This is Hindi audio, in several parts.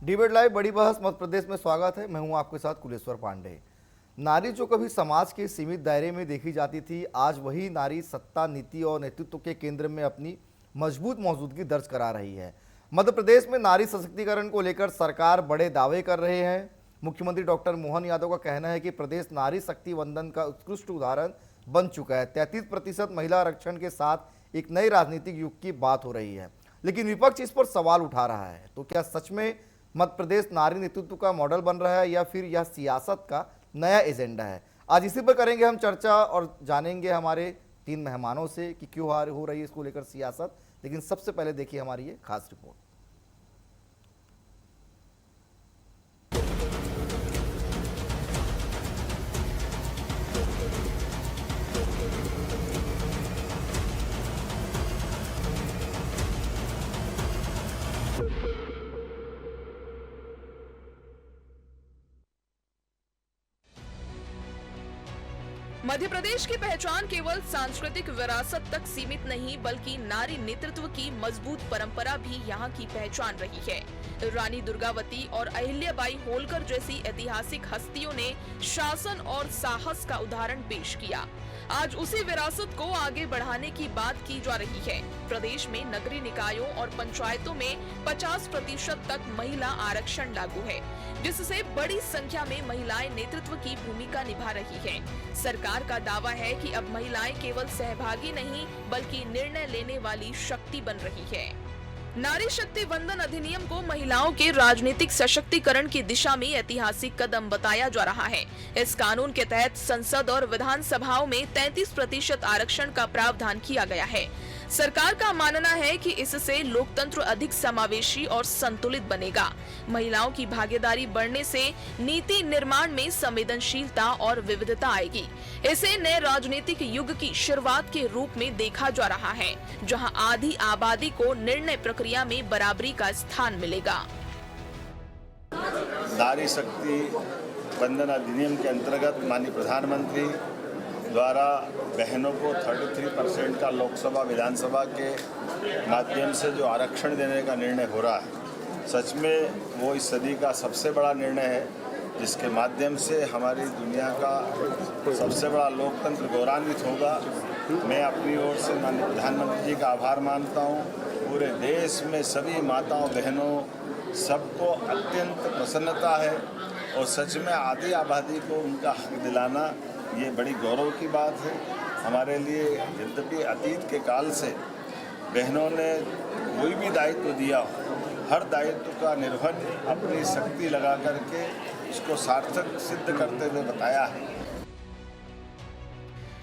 डिबेट लाइव बड़ी बहस मध्य प्रदेश में स्वागत है। मैं हूं आपके साथ कुलेश्वर पांडे। नारी जो कभी समाज के सीमित दायरे में देखी जाती थी, आज वही नारी सत्ता, नीति और नेतृत्व के केंद्र में अपनी मजबूत मौजूदगी दर्ज करा रही है। मध्य प्रदेश में नारी सशक्तिकरण को लेकर सरकार बड़े दावे कर रहे हैं। मुख्यमंत्री डॉक्टर मोहन यादव का कहना है कि प्रदेश नारी शक्ति वंदन का उत्कृष्ट उदाहरण बन चुका है। 33% महिला आरक्षण के साथ एक नए राजनीतिक युग की बात हो रही है, लेकिन विपक्ष इस पर सवाल उठा रहा है। तो क्या सच में मध्य प्रदेश नारी नेतृत्व का मॉडल बन रहा है या फिर यह सियासत का नया एजेंडा है? आज इसी पर करेंगे हम चर्चा और जानेंगे हमारे 3 मेहमानों से कि क्यों हो रही है इसको लेकर सियासत। लेकिन सबसे पहले देखिए हमारी ये खास रिपोर्ट। मध्य प्रदेश की पहचान केवल सांस्कृतिक विरासत तक सीमित नहीं, बल्कि नारी नेतृत्व की मजबूत परंपरा भी यहाँ की पहचान रही है। रानी दुर्गावती और अहिल्याबाई होलकर जैसी ऐतिहासिक हस्तियों ने शासन और साहस का उदाहरण पेश किया। आज उसी विरासत को आगे बढ़ाने की बात की जा रही है। प्रदेश में नगरीय निकायों और पंचायतों में 50% तक महिला आरक्षण लागू है, जिससे बड़ी संख्या में महिलाएं नेतृत्व की भूमिका निभा रही हैं। सरकार का दावा है कि अब महिलाएं केवल सहभागी नहीं, बल्कि निर्णय लेने वाली शक्ति बन रही है। नारी शक्ति वंदन अधिनियम को महिलाओं के राजनीतिक सशक्तिकरण की दिशा में ऐतिहासिक कदम बताया जा रहा है। इस कानून के तहत संसद और विधानसभाओं में 33% आरक्षण का प्रावधान किया गया है। सरकार का मानना है कि इससे लोकतंत्र अधिक समावेशी और संतुलित बनेगा। महिलाओं की भागीदारी बढ़ने से नीति निर्माण में संवेदनशीलता और विविधता आएगी। इसे नए राजनीतिक युग की शुरुआत के रूप में देखा जा रहा है, जहां आधी आबादी को निर्णय प्रक्रिया में बराबरी का स्थान मिलेगा। नारी शक्ति वंदन अधिनियम के अंतर्गत माननीय प्रधानमंत्री द्वारा बहनों को 33% का लोकसभा विधानसभा के माध्यम से जो आरक्षण देने का निर्णय हो रहा है, सच में वो इस सदी का सबसे बड़ा निर्णय है, जिसके माध्यम से हमारी दुनिया का सबसे बड़ा लोकतंत्र गौरवान्वित होगा। मैं अपनी ओर से माननीय प्रधानमंत्री जी का आभार मानता हूँ। पूरे देश में सभी माताओं बहनों सबको अत्यंत प्रसन्नता है और सच में आधी आबादी को उनका हक दिलाना ये बड़ी गौरव की बात है हमारे लिए। यद्यपि अतीत के काल से बहनों ने कोई भी दायित्व दिया हो, हर दायित्व का निर्वहन अपनी शक्ति लगा करके इसको सार्थक सिद्ध करते हुए बताया है।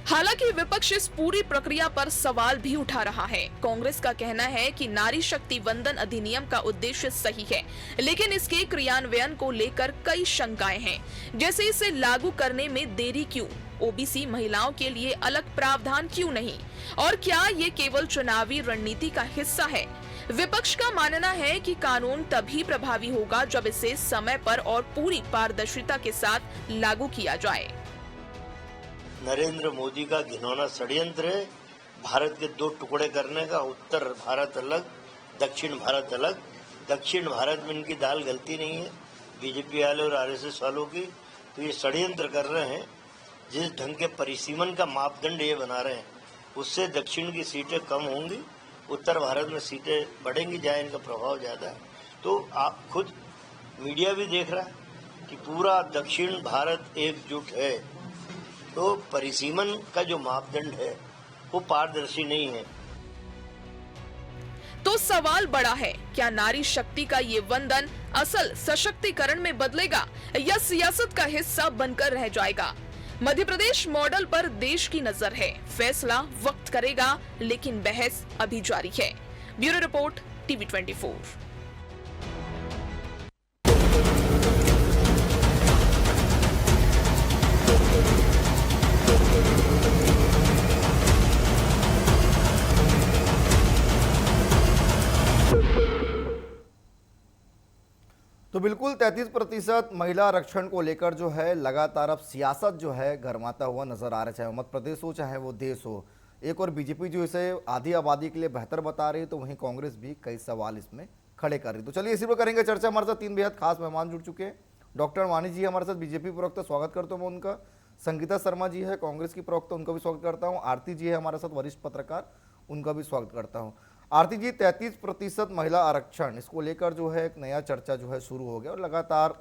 हालांकि विपक्ष इस पूरी प्रक्रिया पर सवाल भी उठा रहा है। कांग्रेस का कहना है कि नारी शक्ति वंदन अधिनियम का उद्देश्य सही है, लेकिन इसके क्रियान्वयन को लेकर कई शंकाएं हैं, जैसे इसे लागू करने में देरी क्यों, ओबीसी महिलाओं के लिए अलग प्रावधान क्यों नहीं, और क्या ये केवल चुनावी रणनीति का हिस्सा है। विपक्ष का मानना है कि कानून तभी प्रभावी होगा जब इसे समय पर और पूरी पारदर्शिता के साथ लागू किया जाए। नरेंद्र मोदी का घिनौना षड्यंत्र है भारत के 2 टुकड़े करने का। उत्तर भारत अलग, दक्षिण भारत अलग। दक्षिण भारत में इनकी दाल गलती नहीं है, बीजेपी वाले और आरएसएस वालों की। तो ये षड्यंत्र कर रहे हैं। जिस ढंग के परिसीमन का मापदंड ये बना रहे हैं, उससे दक्षिण की सीटें कम होंगी, उत्तर भारत में सीटें बढ़ेंगी, जहाँ इनका प्रभाव ज़्यादा है। तो आप खुद मीडिया भी देख रहा है कि पूरा दक्षिण भारत एकजुट है। तो परिसीमन का जो मापदंड है वो पारदर्शी नहीं है। तो सवाल बड़ा है, क्या नारी शक्ति का ये वंदन असल सशक्तिकरण में बदलेगा या सियासत का हिस्सा बनकर रह जाएगा? मध्य प्रदेश मॉडल पर देश की नजर है, फैसला वक्त करेगा, लेकिन बहस अभी जारी है। Bureau report, TV 24। तो बिल्कुल 33% महिला आरक्षण को लेकर जो है लगातार अब सियासत जो है गरमाता हुआ नजर आ रहा है, चाहे वो मध्य प्रदेश हो चाहे वो देश हो। एक और बीजेपी जो इसे आधी आबादी के लिए बेहतर बता रही है, तो वहीं कांग्रेस भी कई सवाल इसमें खड़े कर रही। तो चलिए इसी पर करेंगे चर्चा। हमारे साथ 3 बेहद खास मेहमान जुड़ चुके हैं। डॉक्टर वाणी जी हमारे साथ, बीजेपी प्रवक्ता, स्वागत करता हूँ मैं उनका। संगीता शर्मा जी है, कांग्रेस की प्रवक्ता, उनका भी स्वागत करता हूँ। आरती जी है हमारे साथ, वरिष्ठ पत्रकार, उनका भी स्वागत करता हूँ। आरती जी, 33% महिला आरक्षण, इसको लेकर जो है एक नया चर्चा जो है शुरू हो गया और लगातार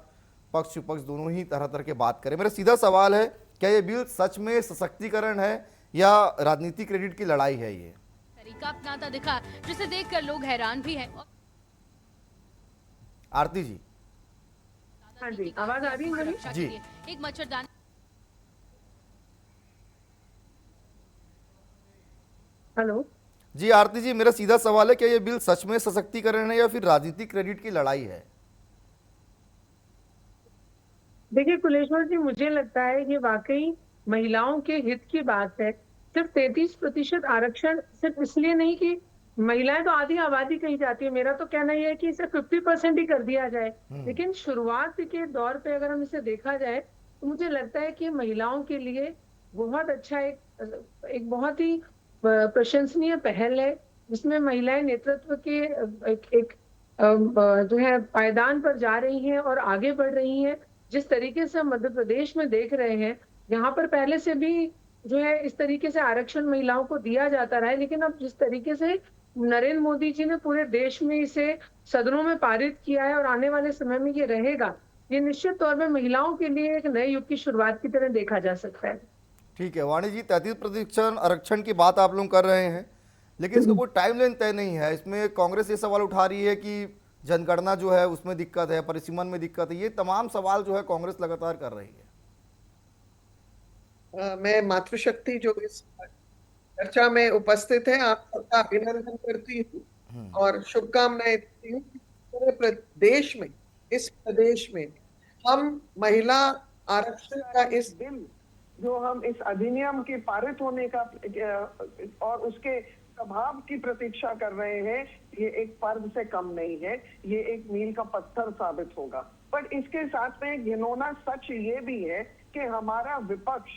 पक्ष विपक्ष दोनों ही तरह तरह के बात करें। मेरा सीधा सवाल है, क्या ये बिल सच में सशक्तिकरण है या राजनीतिक क्रेडिट की लड़ाई है? ये तरीका अपनाता दिखा जिसे देखकर लोग हैरान भी हैं। आरती जी। हाँ जी, आवाज आ रही है मेरी? जी। एक मच्छरदानी। हेलो। जी आरती जी, मेरा सीधा सवाल है, क्या ये बिल सच में सशक्तिकरण है या फिर राजनीतिक क्रेडिट की लड़ाई है? देखिए कुलेश्वर जी, मुझे लगता है ये वाकई महिलाओं के हित की बात है। सिर्फ 33% आरक्षण सिर्फ इसलिए नहीं कि महिलाएं तो आधी आबादी कही जाती है, मेरा तो कहना यह है कि इसे 50% ही कर दिया जाए। लेकिन शुरुआत के दौर पे अगर हम इसे देखा जाए तो मुझे लगता है कि महिलाओं के लिए बहुत अच्छा एक बहुत ही प्रशंसनीय पहल है, जिसमें महिलाएं नेतृत्व के एक जो है पायदान पर जा रही हैं और आगे बढ़ रही हैं। जिस तरीके से हम मध्य प्रदेश में देख रहे हैं, यहाँ पर पहले से भी जो है इस तरीके से आरक्षण महिलाओं को दिया जाता रहा है, लेकिन अब जिस तरीके से नरेंद्र मोदी जी ने पूरे देश में इसे सदनों में पारित किया है और आने वाले समय में ये रहेगा, ये निश्चित तौर पर महिलाओं के लिए एक नए युग की शुरुआत की तरह देखा जा सकता है। ठीक है वाणी जी, 33% आरक्षण की बात आप लोग कर रहे हैं, लेकिन इसका कोई टाइमलाइन तय नहीं है। इसमें कांग्रेस ये सवाल उठा रही है कि जनगणना जो है उसमें दिक्कत है, परिसीमन में दिक्कत है। ये तमाम सवाल जो है कांग्रेस लगातार कर रही है। मैं मातृशक्ति जो इस चर्चा में उपस्थित है, आप सबका अभिनंदन करती हूँ और शुभकामनाएं देती हूँ। पूरे प्रदेश में, इस प्रदेश में हम महिला आरक्षण का इस बिल जो हम इस अधिनियम के पारित होने का और उसके प्रभाव की प्रतीक्षा कर रहे हैं, ये एक पर्व से कम नहीं है, ये एक मील का पत्थर साबित होगा। पर इसके साथ में घिनौना सच ये भी है कि हमारा विपक्ष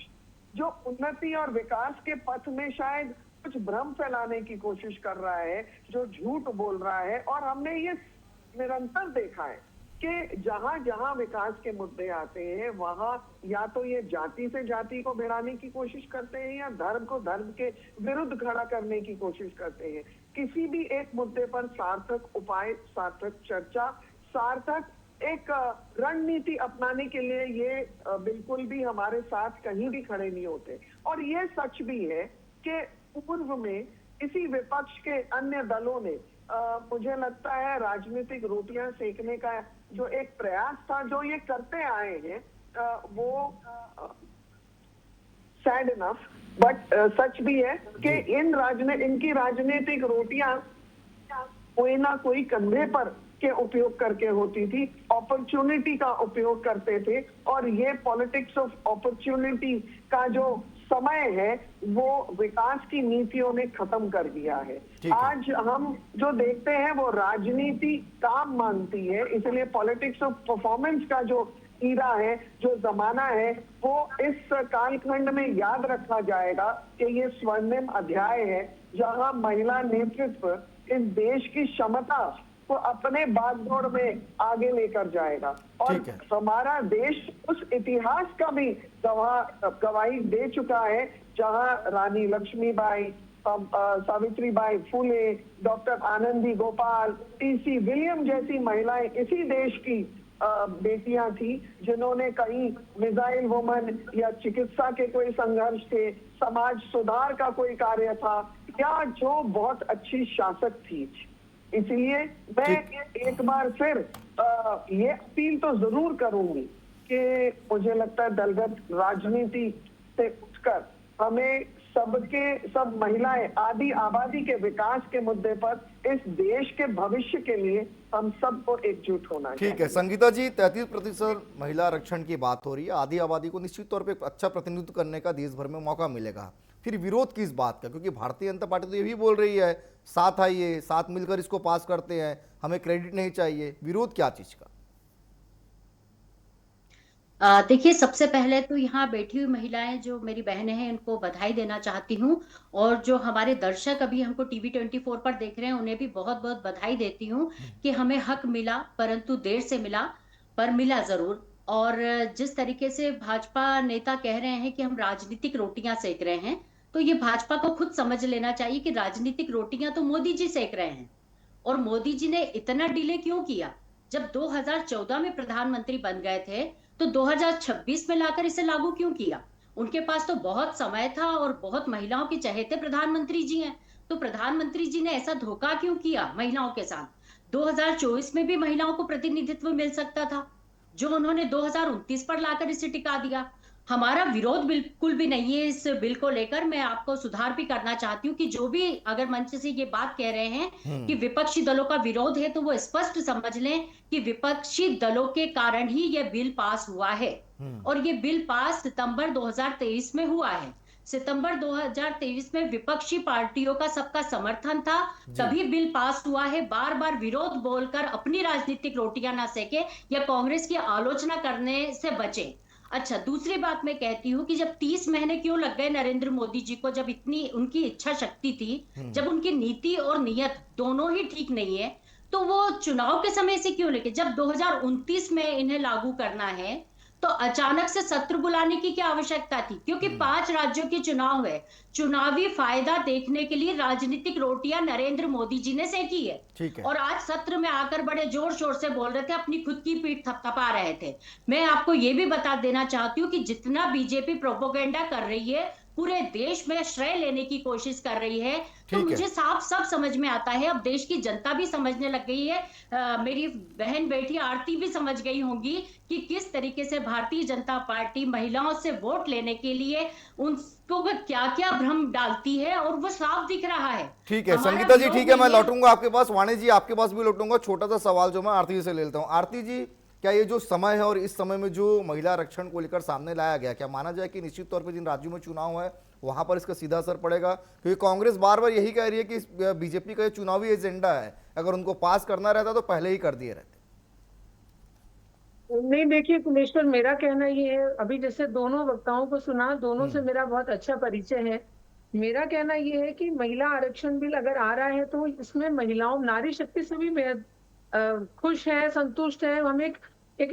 जो उन्नति और विकास के पथ में शायद कुछ भ्रम फैलाने की कोशिश कर रहा है, जो झूठ बोल रहा है, और हमने ये निरंतर देखा है कि जहां जहां विकास के मुद्दे आते हैं वहां या तो ये जाति से जाति को भिड़ाने की कोशिश करते हैं या धर्म को धर्म के विरुद्ध खड़ा करने की कोशिश करते हैं। किसी भी एक मुद्दे पर सार्थक उपाय, सार्थक चर्चा, सार्थक एक रणनीति अपनाने के लिए ये बिल्कुल भी हमारे साथ कहीं भी खड़े नहीं होते। और ये सच भी है कि पूर्व में इसी विपक्ष के अन्य दलों ने मुझे लगता है राजनीतिक रोटियां सेकने का जो एक प्रयास था, जो ये करते आए हैं, वो सैड इनफ बट सच भी है कि इनकी राजनीतिक रोटियां कोई ना कोई कंधे पर के उपयोग करके होती थी, अपॉर्चुनिटी का उपयोग करते थे, और ये पॉलिटिक्स ऑफ अपॉर्चुनिटी का जो समय है वो विकास की नीतियों ने खत्म कर दिया है। आज हम जो देखते हैं वो राजनीति काम मांगती है, इसलिए पॉलिटिक्स ऑफ परफॉर्मेंस का जो ईरा है, जो जमाना है, वो इस कालखंड में याद रखा जाएगा कि ये स्वर्णिम अध्याय है जहां महिला नेतृत्व इस देश की क्षमता को अपने बागडोर में आगे लेकर जाएगा। और हमारा देश उस इतिहास का भी गवाही दे चुका है जहां रानी लक्ष्मीबाई, सावित्रीबाई फुले, डॉक्टर आनंदी गोपाल, टीसी विलियम जैसी महिलाएं इसी देश की बेटियां थी, जिन्होंने कहीं मिसाइल वुमन या चिकित्सा के कोई संघर्ष थे, समाज सुधार का कोई कार्य था, या जो बहुत अच्छी शासक थी। इसलिए मैं एक बार फिर ये अपील तो जरूर करूंगी कि मुझे लगता है दलगत राजनीति से उठकर हमें सब महिलाएं, आदि आबादी के विकास के मुद्दे पर, इस देश के भविष्य के लिए हम सबको एकजुट होना चाहिए। ठीक है संगीता जी, 33% महिला आरक्षण की बात हो रही है, आधी आबादी को निश्चित तौर पे अच्छा प्रतिनिधित्व करने का देश भर में मौका मिलेगा। फिर विरोध किस बात का? क्योंकि भारतीय जनता पार्टी तो ये भी बोल रही है साथ आइए, साथ मिलकर इसको पास करते हैं, हमें क्रेडिट नहीं चाहिए। विरोध क्या चीज का? देखिए, सबसे पहले तो यहाँ बैठी हुई महिलाएं जो मेरी बहनें हैं उनको बधाई देना चाहती हूँ, और जो हमारे दर्शक अभी हमको टीवी 24 पर देख रहे हैं उन्हें भी बहुत बहुत बधाई देती हूँ कि हमें हक मिला, परंतु देर से मिला, पर मिला जरूर। और जिस तरीके से भाजपा नेता कह रहे हैं कि हम राजनीतिक रोटियां सेक रहे हैं, तो ये भाजपा को खुद समझ लेना चाहिए कि राजनीतिक रोटियां तो मोदी जी सेक रहे हैं। और मोदी जी ने इतना डिले क्यों किया? जब 2014 में प्रधानमंत्री बन गए थे, तो 2026 में लाकर इसे लागू क्यों किया? उनके पास तो बहुत समय था और बहुत महिलाओं के चहेते प्रधानमंत्री जी हैं। तो प्रधानमंत्री जी ने ऐसा धोखा क्यों किया महिलाओं के साथ? 2024 में भी महिलाओं को प्रतिनिधित्व मिल सकता था, जो उन्होंने 2029 पर लाकर इसे टिका दिया। हमारा विरोध बिल्कुल भी नहीं है इस बिल को लेकर। मैं आपको सुधार भी करना चाहती हूँ कि जो भी अगर मंच से ये बात कह रहे हैं कि विपक्षी दलों का विरोध है, तो वो स्पष्ट समझ लें कि विपक्षी दलों के कारण ही ये बिल पास हुआ है। और ये बिल पास सितंबर 2023 में हुआ है। सितंबर 2023 में विपक्षी पार्टियों का सबका समर्थन था, तभी बिल पास हुआ है। बार बार विरोध बोलकर अपनी राजनीतिक रोटियां ना सेके या कांग्रेस की आलोचना करने से बचे। अच्छा, दूसरी बात मैं कहती हूँ कि जब 30 महीने क्यों लग गए नरेंद्र मोदी जी को, जब इतनी उनकी इच्छा शक्ति थी, जब उनकी नीति और नियत दोनों ही ठीक नहीं है, तो वो चुनाव के समय से क्यों लेके, जब 2029 में इन्हें लागू करना है, तो अचानक से सत्र बुलाने की क्या आवश्यकता थी? क्योंकि 5 राज्यों के चुनाव है। चुनावी फायदा देखने के लिए राजनीतिक रोटियां नरेंद्र मोदी जी ने सेकी है। ठीक है। और आज सत्र में आकर बड़े जोर शोर से बोल रहे थे, अपनी खुद की पीठ थपथपा रहे थे। मैं आपको ये भी बता देना चाहती हूँ कि जितना बीजेपी प्रोपोगेंडा कर रही है, पूरे देश में श्रेय लेने की कोशिश कर रही है, तो ठीक है। मुझे साफ सब समझ में आता है। अब देश की जनता भी समझने लग गई है। मेरी बहन बेटी आरती भी समझ गई होंगी कि किस तरीके से भारतीय जनता पार्टी महिलाओं से वोट लेने के लिए उनको क्या क्या भ्रम डालती है, और वो साफ दिख रहा है। ठीक है हमारा संगीता जी, विरोध ठीक है, मैं नहीं है। लौटूंगा आपके पास। वाणी जी आपके पास भी लौटूंगा। छोटा सा सवाल जो मैं आरती जी से ले लेता हूँ। आरती जी, क्या ये जो समय है और इस समय में जो महिला आरक्षण को लेकर सामने लाया गया, क्या माना जाए कि निश्चित तौर पर जिन राज्यों में चुनाव है वहां पर इसका सीधा असर पड़ेगा? क्योंकि कांग्रेस बार बार यही कह रही है कि बीजेपी का ये चुनावी एजेंडा है, अगर उनको पास करना रहता तो पहले ही कर दिए रहते। नहीं, देखिए कुलेश्वर, मेरा कहना ये है, अभी जैसे दोनों वक्ताओं को सुना, दोनों से मेरा बहुत अच्छा परिचय है। मेरा कहना ये है कि महिला आरक्षण बिल अगर आ रहा है तो इसमें महिलाओं, नारी शक्ति से भी बेहद खुश है, संतुष्ट है। हम एक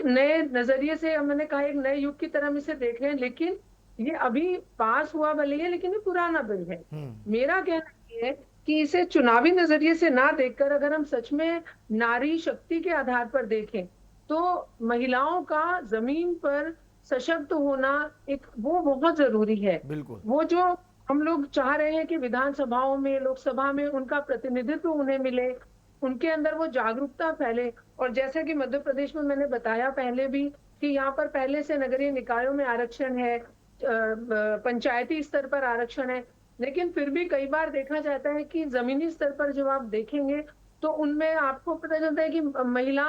नए नजरिए से, मैंने कहा एक नए युग की तरह हम इसे देख रहे हैं। लेकिन ये अभी पास हुआ भले है, लेकिन ये पुराना बिल है। मेरा कहना ये है कि इसे चुनावी नजरिए से ना देखकर अगर हम सच में नारी शक्ति के आधार पर देखें, तो महिलाओं का जमीन पर सशक्त होना एक वो बहुत जरूरी है। बिल्कुल। वो जो हम लोग चाह रहे हैं कि विधानसभाओं में, लोकसभा में उनका प्रतिनिधित्व उन्हें मिले, उनके अंदर वो जागरूकता फैले। और जैसा कि मध्य प्रदेश में मैंने बताया पहले भी कि यहाँ पर पहले से नगरीय निकायों में आरक्षण है, पंचायती स्तर पर आरक्षण है, लेकिन फिर भी कई बार देखा जाता है कि जमीनी स्तर पर जब आप देखेंगे तो उनमें आपको पता चलता है कि महिला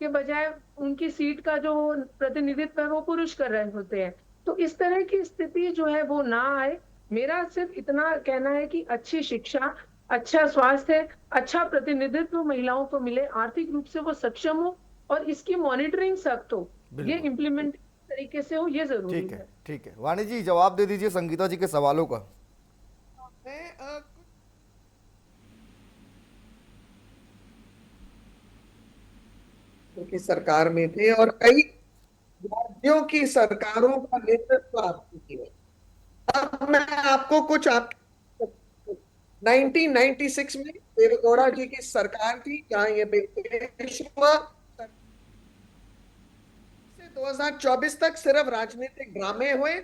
के बजाय उनकी सीट का जो प्रतिनिधित्व है वो पुरुष कर रहे होते हैं। तो इस तरह की स्थिति जो है वो ना आए। मेरा सिर्फ इतना कहना है कि अच्छी शिक्षा, अच्छा स्वास्थ्य, अच्छा प्रतिनिधित्व महिलाओं को मिले, आर्थिक रूप से वो सक्षम हो और इसकी मॉनिटरिंग सख्त हो, ये इम्प्लीमेंट तरीके से हो, ये जरूरी ठीक है। है, ठीक है। वाणी जी जवाब दे दीजिए संगीता जी के सवालों का। मैं की सरकार में थे और कई राज्यों की सरकारों का नेतृत्व आपने किया। अब मैं आपको कुछ 1996 में देवेगौड़ा जी की सरकार थी जहां ये बिल पेश हुआ। 2024 तक सिर्फ राजनीतिक ड्रामे हुए।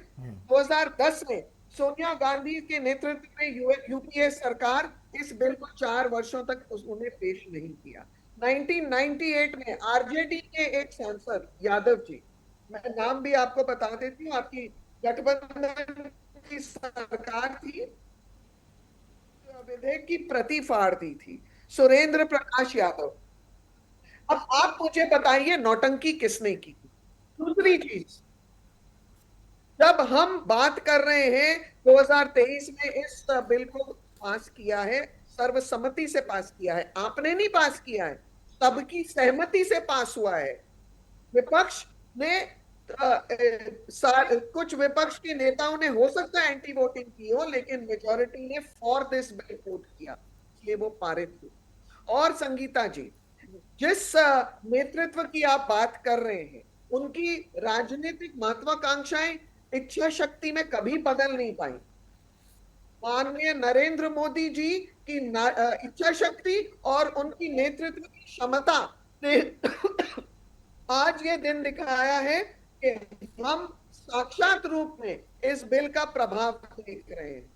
2010 में सोनिया गांधी के नेतृत्व में यूपीए सरकार इस बिल को 4 वर्षों तक उन्होंने पेश नहीं किया। 1998 में आरजेडी के एक सांसद यादव जी, मैं नाम भी आपको बता देती हूँ, आपकी गठबंधन की सरकार थी, विधेयक की प्रति फाड़ दी थी, सुरेंद्र प्रकाश यादव। अब आप मुझे बताइए नौटंकी किसने की? दूसरी चीज, जब हम बात कर रहे हैं 2023 में इस बिल को पास किया है, सर्वसम्मति से पास किया है, आपने नहीं पास किया है, सबकी सहमति से पास हुआ है। विपक्ष ने कुछ विपक्ष के नेताओं ने हो सकता है एंटी वोटिंग की हो, लेकिन मेजोरिटी ने फॉर दिस बिल वोट किया, इसलिए वो पारित हुई। और संगीता जी, जिस नेतृत्व की आप बात कर रहे हैं, उनकी राजनीतिक महत्वाकांक्षाएं इच्छा शक्ति में कभी बदल नहीं पाई। माननीय नरेंद्र मोदी जी की इच्छा शक्ति और उनकी नेतृत्व की क्षमता ने आज ये दिन दिखाया है कि हम साक्षात रूप में इस बिल का प्रभाव देख रहे हैं।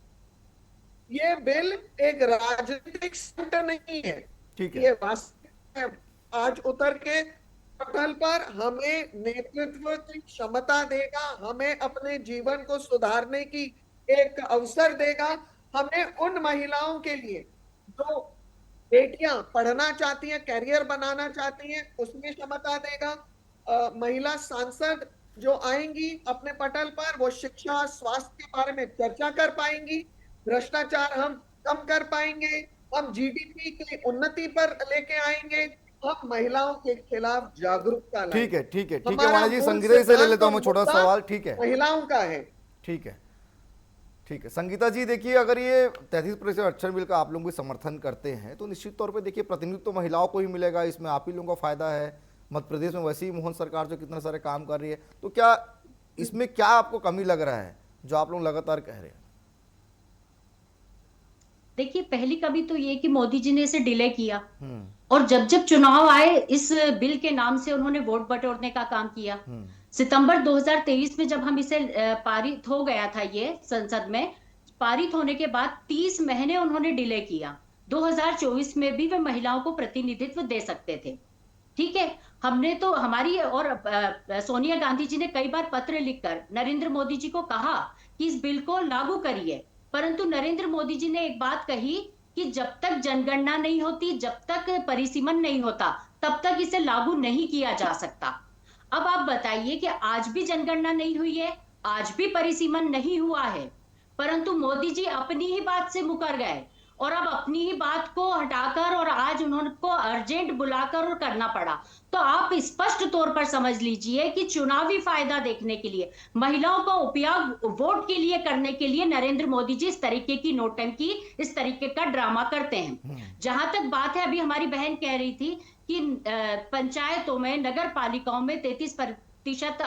ये बिल एक राजनीतिक स्टंट नहीं है, ठीक है। ये वास्तव में आज उतर के पटल पर हमें नेतृत्व की क्षमता देगा, हमें अपने जीवन को सुधारने की एक अवसर देगा, हमें उन महिलाओं के लिए जो बेटियां पढ़ना चाहती हैं, कैरियर बनाना चाहती हैं, उसमें क्षमता देगा। महिला सांसद जो आएंगी अपने पटल पर, वो शिक्षा स्वास्थ्य के बारे में चर्चा कर पाएंगी, भ्रष्टाचार हम कम कर पाएंगे, हम जीडीपी की उन्नति पर लेके आएंगे, हम महिलाओं के खिलाफ जागरूकता लाएंगे। ठीक है, ठीक है, ठीक है हमारा वाणी जी, मूल संगीता जी से ले सिद्धांत लेता हूं मैं और छोटा मुद्दा सवाल। ठीक है, महिलाओं का है। ठीक है, ठीक है। संगीता जी देखिए, अगर ये 33% आरक्षण बिल का आप लोग भी समर्थन करते हैं तो निश्चित तौर पे देखिए प्रतिनिधित्व तो महिलाओं को ही मिलेगा, इसमें आप ही लोगों का फायदा है। मध्य प्रदेश में वैसे ही मोहन सरकार जो कितना सारे काम कर रही है, तो क्या इसमें क्या आपको कमी लग रहा है जो आप लोग लगातार कह रहे हैं? देखिए, पहली कमी तो ये कि मोदी जी ने इसे डिले किया, और जब जब चुनाव आए इस बिल के नाम से उन्होंने वोट बटोरने का काम किया। सितंबर 2023 में जब हम इसे पारित हो गया था, ये संसद में पारित होने के बाद 30 महीने उन्होंने डिले किया। 2024 में भी वे महिलाओं को प्रतिनिधित्व दे सकते थे। ठीक है, हमने तो हमारी और सोनिया गांधी जी ने कई बार पत्र लिखकर नरेंद्र मोदी जी को कहा कि इस बिल को लागू करिए, परंतु नरेंद्र मोदी जी ने एक बात कही कि जब तक जनगणना नहीं होती, जब तक परिसीमन नहीं होता, तब तक इसे लागू नहीं किया जा सकता। अब आप बताइए कि आज भी जनगणना नहीं हुई है, आज भी परिसीमन नहीं हुआ है, परंतु मोदी जी अपनी ही बात से मुकर गए और अब अपनी ही बात को हटाकर और आज उनको अर्जेंट बुलाकर और करना पड़ा। तो आप स्पष्ट तौर पर समझ लीजिए कि चुनावी फायदा देखने के लिए, महिलाओं का उपयोग वोट के लिए करने के लिए नरेंद्र मोदी जी इस तरीके की नौटंकी, इस तरीके का ड्रामा करते हैं। जहां तक बात है, अभी हमारी बहन कह रही थी कि पंचायतों में, नगर पालिकाओं में 33%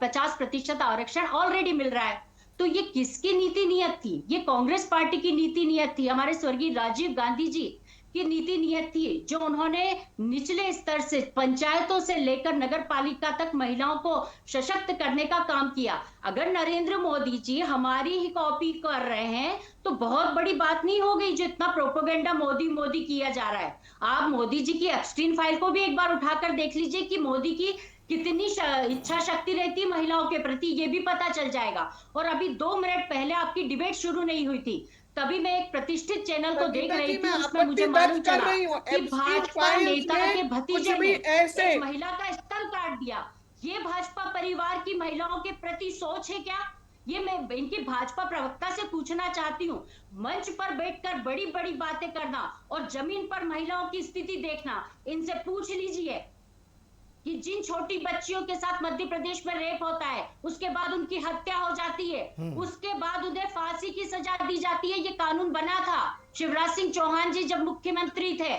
50% आरक्षण ऑलरेडी मिल रहा है। तो ये किसकी नीति नियत थी? ये कांग्रेस पार्टी की नीति नियत थी, हमारे स्वर्गीय राजीव गांधी जी की नीति नियत थी, जो उन्होंने निचले स्तर से, पंचायतों से लेकर नगर पालिका तक महिलाओं को सशक्त करने का काम किया। अगर नरेंद्र मोदी जी हमारी ही कॉपी कर रहे हैं तो बहुत बड़ी बात नहीं हो गई, जो इतना प्रोपेगेंडा मोदी मोदी किया जा रहा है। आप मोदी जी की एप्स्टीन फाइल को भी एक बार उठाकर देख लीजिए कि मोदी की कितनी इच्छा शक्ति रहती है महिलाओं के प्रति, ये भी पता चल जाएगा। और अभी 2 मिनट पहले आपकी डिबेट शुरू नहीं हुई थी, तभी मैं एक प्रतिष्ठित चैनल को देख रही थी, उसमें मुझे मालूम चला कि भाजपा नेता के भतीजे ने एक महिला का स्तन काट दिया। ये भाजपा परिवार की महिलाओं के प्रति सोच है क्या? ये मैं इनकी भाजपा प्रवक्ता से पूछना चाहती हूँ। मंच पर बैठकर बड़ी बड़ी बातें करना और जमीन पर महिलाओं की स्थिति देखना, इनसे पूछ लीजिए कि जिन छोटी बच्चियों के साथ मध्य प्रदेश में रेप होता है, उसके बाद उनकी हत्या हो जाती है, उसके बाद उन्हें फांसी की सजा दी जाती है। ये कानून बना था शिवराज सिंह चौहान जी जब मुख्यमंत्री थे।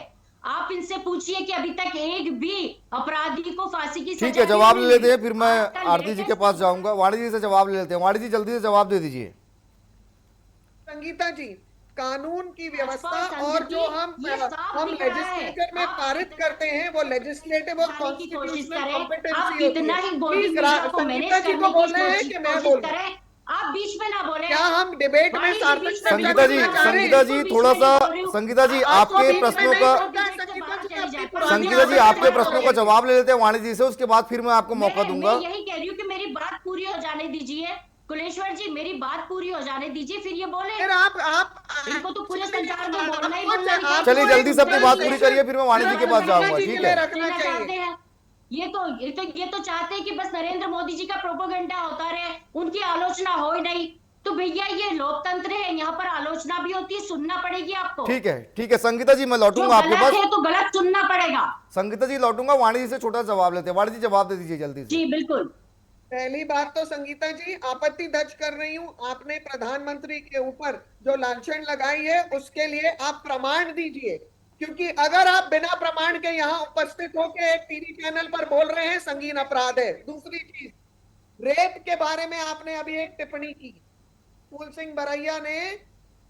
आप इनसे पूछिए कि अभी तक एक भी अपराधी को फांसी की सजा। ठीक है, जवाब ले लेते हैं, फिर मैं आरती जी के पास जाऊंगा। वाणी जी से जवाब ले लेते हैं। वाणी जी जल्दी से जवाब दे दीजिए। संगीता जी, कानून की व्यवस्था और जो हम लेजिस्लेचर में पारित करते हैं, वो लेजिस्लेटिव और कॉन्स्टिट्यूशनल कॉम्पिटेंसी होती है। संगीता जी को बोल रहे हैं कि मैं बोल रहा हूं? आप बीच में ना बोले। क्या हम डिबेट में सार्थक संगीता जी थोड़ा सा, संगीता जी आपके प्रश्नों का, संगीता जी आपके प्रश्नों का जवाब ले लेते हैं वाणी जी से, उसके बाद फिर मैं आपको मौका दूंगा। मैं यही कह रही हूँ कि मेरी बात पूरी हो जाने दीजिए कुलेश्वर जी, मेरी बात पूरी हो जाने दीजिए, फिर ये बोले। फिर आप इनको तो पूरे संसार में बोलना ही बोलना है। चलिए जल्दी से अपनी बात पूरी करिए, फिर मैं वाणी जी के पास जाऊंगा। ठीक है, रखना चाहिए। ये तो चाहते हैं कि बस नरेंद्र मोदी जी का प्रोपेगेंडा होता रहे, उनकी आलोचना हो ही नहीं। तो भैया ये लोकतंत्र है, यहाँ पर आलोचना भी होती है, सुनना पड़ेगी आपको। ठीक है, ठीक है संगीता जी, मैं लौटूंगा आपके पास। तो गलत सुनना पड़ेगा। संगीता जी लौटूंगा, वाणी जी से छोटा जवाब लेते हैं। वाणी जी जवाब दे दीजिए जल्दी से। जी बिल्कुल। पहली बात तो संगीता जी आपत्ति दर्ज कर रही हूँ, आपने प्रधानमंत्री के ऊपर जो लांछन लगाई है उसके लिए आप प्रमाण दीजिए, क्योंकि अगर आप बिना प्रमाण के यहाँ उपस्थित होकर एक टीवी चैनल पर बोल रहे हैं संगीन अपराध है। दूसरी चीज, रेप के बारे में आपने अभी एक टिप्पणी की, फूल सिंह बरैया ने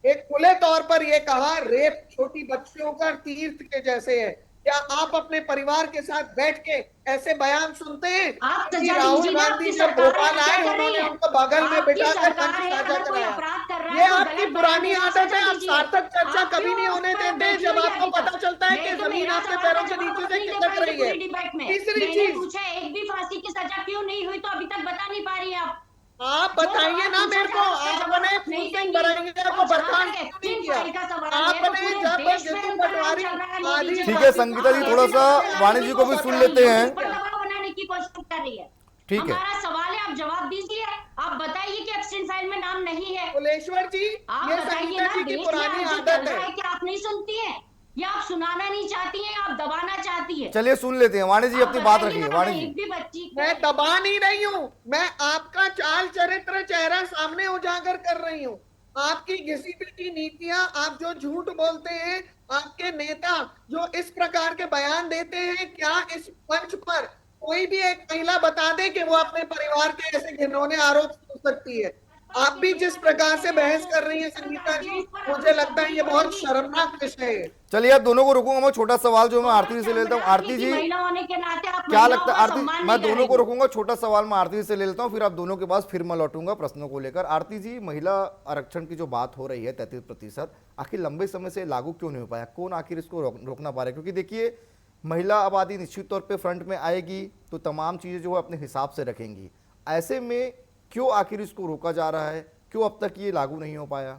एक खुले तौर पर यह कहा रेप छोटी बच्चियों का तीर्थ के जैसे है। क्या आप अपने परिवार के साथ बैठ के ऐसे बयान सुनते हैं? आप कि सजा राहुल दीजिए ना, गांधी आपकी जब सरकार भोपाल ऐसा आए कर रही उन्होंने है। उनको बगल में आपकी बिठाकर सरकार मंच है, साझा अगर कोई कराया। अपराध कर रहा ये है तो आपकी गलत पुरानी बयान आदत है, सजा आप दीजिए। सार्थक चर्चा आप कभी क्यों नहीं होने उस पर देते बैठी जब हुई है आपको अभी पता तक? चलता है मैं कि तो जमीन मेरा आपके सवाल पैरों का के जवाब नीचे आप से नहीं दे खिसक पा रही रही है। पूरी डिबेट में। तीसरी मैंने चीज, पूछा एक भी फांसी की सजा क्यों नहीं हुई, तो अभी तक बता नहीं पा रही आप। आप जो बताइए सवाल ना पूछा मेरे जा को, रहा है, उसका जवाब आपने आप फूल नहीं सिंह देंगी। बरैया को और जहां बर्खास्त तक क्यों नहीं एक्सचेंज किया? फाइल का सवाल है, तो आपने पूरे जब देश में जितिन उनका नाम पटवारी चल रहा है मोदी आदि जी ठीक का। है संगीता जी, आप थोड़ा कैसे सा बता वाणी रही जी हैं को भी कि सुन वो लेते यूट्यूब हैं। पर दबाव बनाने की कोशिश कर रही है। ठीक है, हमारा सवाल है, आप जवाब दीजिए। आप बताइए कि एक्सचेंज फाइल में नाम नहीं है। कुलेश्वर जी, आप ये बताइए संगीता ना, जी की देश में पुरानी आज जो आदत चल रहा है। है क्या आप नहीं सुनती हैं? या आप सुनाना नहीं चाहती हैं, आप दबाना चाहती है? चलिए सुन लेते हैं। वाणी जी आप अपनी बात बताइए रखिए। ना, वाणी मैं जी, एक भी बच्ची को मैं दबा नहीं रही हूँ, मैं आपका चाल चरित्र चेहरा सामने उजागर कर रही हूँ। आपकी घिसी पिटी नीतियां, आप जो झूठ बोलते हैं, आपके नेता जो इस प्रकार के बयान देते हैं, क्या इस मंच पर कोई भी एक महिला बता दे कि वो अपने परिवार के ऐसे घिनौने आरोप सुन सकती है? आप भी जिस प्रकार से बहस कर रही हैं संगीता जी, मुझे लगता है ये बहुत शर्मनाक विषय है। चलिए आप दोनों को रोकूंगा। मैं छोटा सवाल जो मैं आरती जी से ले लेता हूँ। आरती जी, महिला होने के नाते आप क्या महिलाओं लगता है का आरती, सम्मान मैं नहीं दोनों को करेंगी। रोकूंगा। छोटा सवाल मैं आरती जी से ले लेता हूँ, फिर आप दोनों के पास फिर मैं लौटूंगा प्रश्नों को लेकर। आरती जी, महिला आरक्षण की जो बात हो रही है 33%, आखिर लंबे समय से लागू क्यों नहीं हो पाया? कौन आखिर इसको रोकना पा रहा है? क्योंकि देखिए, महिला आबादी निश्चित तौर पर फ्रंट में आएगी तो तमाम चीज़ें जो है अपने हिसाब से रखेंगी। ऐसे में क्यों आखिर इसको रोका जा रहा है? क्यों अब तक ये लागू नहीं हो पाया?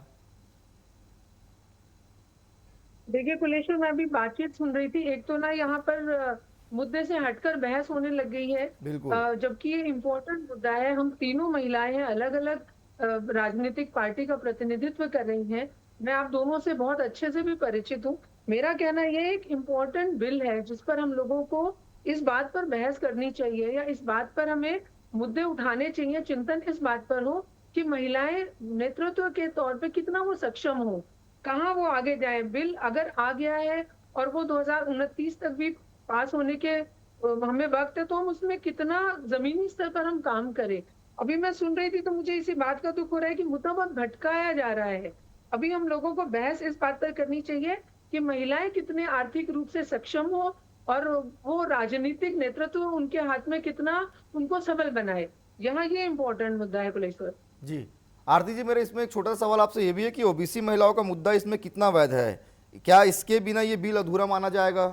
देखिए कुलेश्वर, मैं अभी बातचीत सुन रही थी। एक तो ना यहाँ पर मुद्दे से हटकर बहस होने लग गई है, बिल्कुल। जबकि ये इम्पोर्टेंट मुद्दा है। हम तीनों महिलाएं हैं, अलग अलग राजनीतिक पार्टी का प्रतिनिधित्व कर रही हैं। मैं आप दोनों से बहुत अच्छे से भी परिचित हूँ। मेरा कहना ये एक इम्पोर्टेंट बिल है जिस पर हम लोगों को इस बात पर बहस करनी चाहिए, या इस बात पर हमें मुद्दे उठाने चाहिए। चिंतन इस बात पर हो कि महिलाएं नेतृत्व के तौर पे कितना वो सक्षम हो, कहाँ वो आगे जाए। बिल अगर आ गया है और वो 2029 तक भी पास होने के हमें वक्त है, तो हम उसमें कितना जमीनी स्तर पर हम काम करें। अभी मैं सुन रही थी तो मुझे इसी बात का दुख हो रहा है कि मुद्दा बहुत भटकाया जा रहा है। अभी हम लोगों को बहस इस बात पर करनी चाहिए कि महिलाएं कितने आर्थिक रूप से सक्षम हो और वो राजनीतिक नेतृत्व उनके हाथ में कितना उनको सबल बनाए। यहाँ ये इम्पोर्टेंट मुद्दा है कुलेश्वर जी। आरती जी, मेरा इसमें एक छोटा सवाल आपसे ये भी है कि ओबीसी महिलाओं का मुद्दा इसमें कितना वैध है? क्या इसके बिना ये बिल अधूरा माना जाएगा?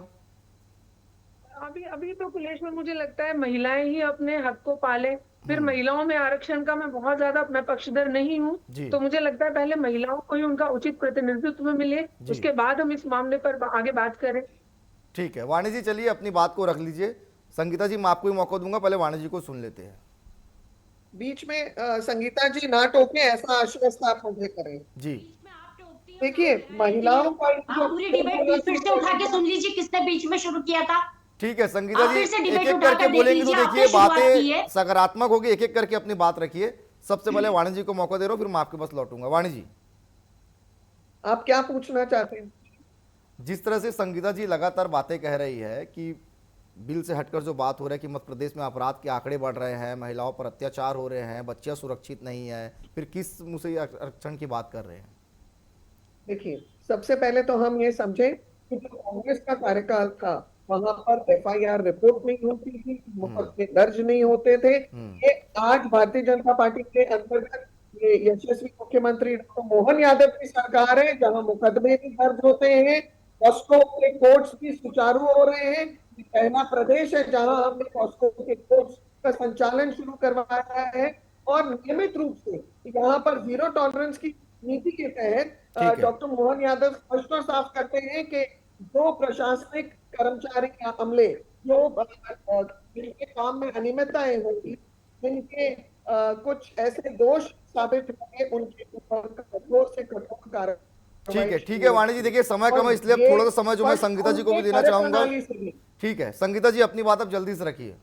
अभी तो कुलेश्वर मुझे लगता है महिलाएं ही अपने हक को पाले। फिर महिलाओं में आरक्षण का मैं बहुत ज्यादा मैं पक्षधर नहीं हूँ, तो मुझे लगता है पहले महिलाओं को ही उनका उचित प्रतिनिधित्व मिले, उसके बाद हम इस मामले पर आगे बात करें। ठीक है वाणी जी, चलिए अपनी बात को रख लीजिए। संगीता जी, मैं आपको ही मौका दूंगा, पहले वाणी जी को सुन लेते हैं। बीच में संगीता जी ना टोके, ऐसा आश्वस्त आप मुझे करें जी। देखिए, महिलाओं का आप पूरी डिबेट फिर से उठा के सुन लीजिए, किसने बीच में शुरू किया था। ठीक है संगीता आप जी, फिर से एक डिबेट एक उठा करके कर देख बोलेंगे तो लीजिए, देखिए आपने शुरुआत की है। बातें सकारात्मक होगी। एक एक करके अपनी बात रखिए। सबसे पहले वाणी जी को मौका दे रहा हूँ, फिर मैं आपके पास लौटूंगा। वाणी जी, आप क्या पूछना चाहते हैं? जिस तरह से संगीता जी लगातार बातें कह रही है कि बिल से हटकर जो बात हो रहा है कि मध्य प्रदेश में अपराध के आंकड़े बढ़ रहे हैं, महिलाओं पर अत्याचार हो रहे हैं, बच्चियां सुरक्षित नहीं है, फिर किस मुंह से आरक्षण की बात कर रहे हैं? देखिए, सबसे पहले तो हम ये समझे कि जो कांग्रेस का कार्यकाल था वहां पर FIR रिपोर्ट नहीं होती थी, मुकदमे दर्ज नहीं होते थे। ये आज भारतीय जनता पार्टी के अंतर्गत ये यशस्वी मुख्यमंत्री डॉक्टर मोहन यादव की सरकार है, जहां मुकदमे भी दर्ज होते हैं, पॉस्को के कोर्ट्स भी सुचारू हो रहे हैं। ये पहला प्रदेश है जहां हमने पॉस्को के कोर्ट्स का संचालन शुरू करवाया है, और नियमित रूप से यहाँ पर जीरो टॉलरेंस की नीति के तहत डॉक्टर मोहन यादव स्पष्ट और साफ करते हैं कि जो प्रशासनिक कर्मचारी या अमले जो जिनके काम में अनियमितताएं होंगी, जिनके कुछ ऐसे दोष साबित होंगे, उनके ऊपर कठोर से कठोर कार्रवाई। ठीक है वाणी जी, देखिए समय कम है, इसलिए अब थोड़ा सा समय जो मैं संगीता जी को भी देना चाहूंगा। ठीक है संगीता जी, अपनी बात अब जल्दी से रखिए।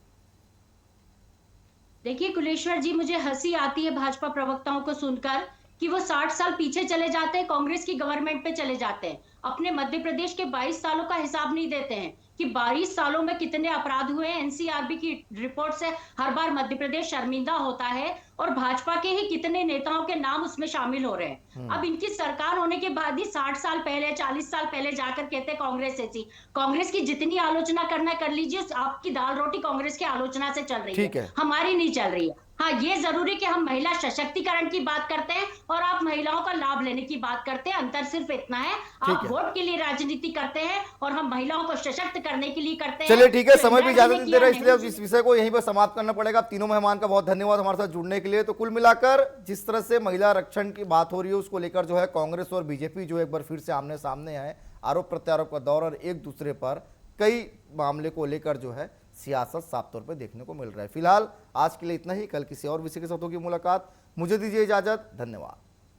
देखिए कुलेश्वर जी, मुझे हंसी आती है भाजपा प्रवक्ताओं को सुनकर कि वो 60 साल पीछे चले जाते हैं, कांग्रेस की गवर्नमेंट पे चले जाते हैं, अपने मध्य प्रदेश के 22 सालों का हिसाब नहीं देते हैं कि 22 सालों में कितने अपराध हुए हैं। एनसीआरबी की रिपोर्ट से हर बार मध्य प्रदेश शर्मिंदा होता है और भाजपा के ही कितने नेताओं के नाम उसमें शामिल हो रहे हैं। अब इनकी सरकार होने के बाद ही 60 साल पहले, 40 साल पहले जाकर कहते कांग्रेस ऐसी। कांग्रेस की जितनी आलोचना करना कर लीजिए, आपकी दाल रोटी कांग्रेस की आलोचना से चल रही ठीक है, है। हमारी नहीं चल रही है। हाँ, ये जरूरी कि हम महिला सशक्तिकरण की बात करते हैं और आप महिलाओं का लाभ लेने की बात करते हैं। अंतर सिर्फ इतना है, आप है। वोट के लिए राजनीति करते हैं और हम महिलाओं को सशक्त करने के लिए करते हैं। चलिए ठीक है, जो समय भी इंदिरा इजाजत जी ने नहीं दे रहा, किया, इसलिए अब नेहरू इस विषय को यहीं पर समाप्त करना पड़ेगा। आप तीनों मेहमान का बहुत धन्यवाद हमारे साथ जुड़ने के लिए। तो कुल मिलाकर जिस तरह से महिला आरक्षण की बात हो रही है, उसको लेकर जो है कांग्रेस और बीजेपी जो एक बार फिर से आमने सामने है, आरोप प्रत्यारोप का दौर, और एक दूसरे पर कई मामले को लेकर जो है सियासत साफ तौर पर देखने को मिल रहा है। फिलहाल आज के लिए इतना ही, कल किसी और विषय के साथ होगी मुलाकात। मुझे दीजिए इजाजत, धन्यवाद।